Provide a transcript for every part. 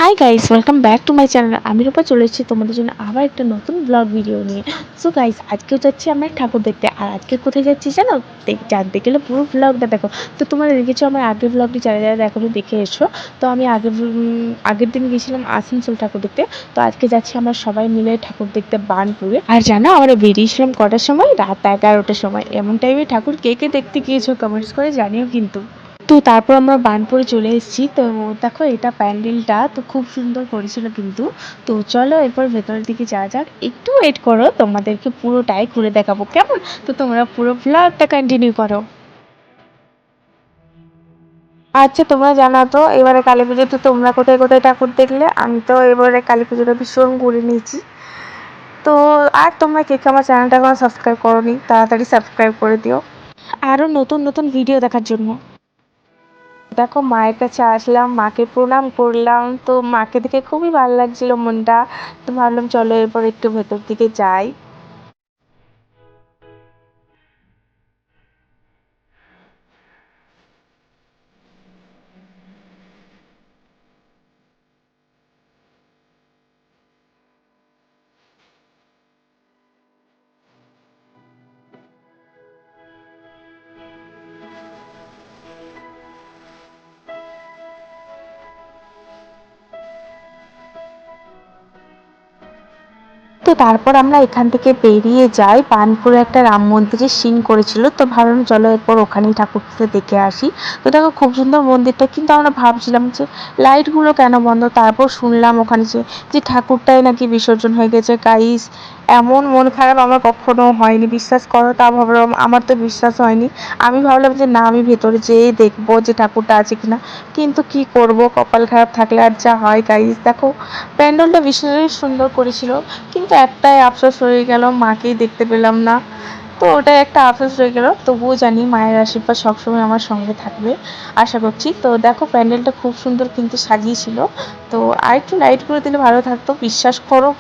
Hi guys, welcome back to my channel. আমি রূপা চলে এসেছি তোমাদের জন্য আবার একটা নতুন ব্লগ ভিডিও নিয়ে। সো গাইস, আজকেও যাচ্ছি আমরা ঠাকুর দেখতে। আর আজকে কোথায় যাচ্ছি জানো? জানতে গেলে পুরো ব্লগটা দেখো। তো তোমরা দেখেছো আমার আগের ব্লগটি, যারা যারা এখনো দেখে এসো। তো আমি আগের দিন গেছিলাম আসানসোল ঠাকুর দেখতে। তো আজকে যাচ্ছি আমরা সবাই মিলে ঠাকুর দেখতে বার্নপুরে। আর জানো আমরা বেরিয়েছিলাম কটার সময়? রাত 11টার সময়। এমন টাইমে ঠাকুর কে কে দেখতে গিয়েছো কমেন্টস করে জানিও কিন্তু। তো তারপর আমরা বার্নপুরে চলে এসেছি। তো দেখো এটা প্যান্ডেলটা তো খুব সুন্দর করেছিল কিন্তু। তো চলো এরপর ভেতরের দিকে যাওয়া যাক। একটু ওয়েট করো, তোমাদেরকে পুরোটাই ঘুরে দেখাবো, কেমন? তো তোমরা পুরো ব্লগটা কন্টিনিউ করো। আচ্ছা, তোমরা জানো তো এবারে কালী পুজোতে তোমরা কোথায় কোথায় ঠাকুর দেখলে? আমি তো এবারে কালী পুজোটা ভীষণ ঘুরে নিয়েছি। তো আর তোমরা কে কে আমার চ্যানেলটা এখনো সাবস্ক্রাইব করোনি, তাড়াতাড়ি সাবস্ক্রাইব করে দিও আরও নতুন নতুন ভিডিও দেখার জন্য। দেখো মায়ের কাছে আসলাম, মাকে প্রণাম করলাম। তো মাকে দেখে খুবই ভালো লাগছিল মনটা। তো ভাবলাম চলো এরপর একটু ভেতর দিকে যাই। তো তারপর আমরা এখান থেকে বেরিয়ে যাই। বার্নপুরে একটা রাম মন্দিরের সিন করেছিল, তো ভাবলাম চলো এরপর ওখানেই ঠাকুরটা দেখে আসি। তো দেখো খুব সুন্দর মন্দিরটা, কিন্তু আমরা ভাবছিলাম যে লাইটগুলো কেন বন্ধ। তারপর শুনলাম ওখানে যে ঠাকুরটাই নাকি বিসর্জন হয়ে গেছে। গাইস, এমন মন খারাপ আমার কখনো হয়নি, বিশ্বাস করো। তা ভাবলাম, আমার তো বিশ্বাস হয়নি। আমি ভাবলাম যে না, আমি ভেতরে যেয়ে দেখবো যে ঠাকুরটা আছে কিনা। কিন্তু কি করব, কপাল খারাপ থাকলে আর যা হয়। গাইস দেখো, প্যান্ডেলটা ভীষণই সুন্দর করেছিল, কিন্তু একটাই আফসোস রয়ে গেল, মাকেই দেখতে পেলাম না। তো ওটাই একটা আফসোস রয়ে গেল। তবুও জানি মায়ের আশীর্বাদ সবসময় আমার সঙ্গে থাকবে, আশা করছি। তো দেখো প্যান্ডেলটা খুব সুন্দর কিন্তু সাজিয়েছিল। তো আরেকটু লাইট করে দিলে ভালো থাকতো, বিশ্বাস করো।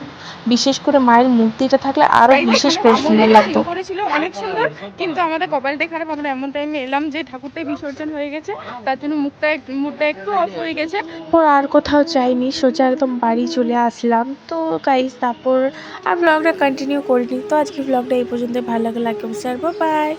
বিশেষ করে মায়ের মূর্তিটা থাকলে আরো বিশেষ করে সুন্দর লাগতো। করেছিল অনেক সুন্দর, কিন্তু আমাদের কপালটাই খারাপ। আমরা এমন টাইমে এলাম যে ঠাকুরটাই বিসর্জন হয়ে গেছে, তার জন্য মুডটা একটু অফ হয়ে গেছে। তারপর আর কোথাও যাইনি, সোজা একদম বাড়ি চলে আসলাম। তো গাইস তারপর আর ব্লগটা কন্টিনিউ করিনি। তো আজকে ব্লগটা এই পর্যন্ত। ভালো লাগে লাইক, কমেন্ট, শেয়ার, বাই।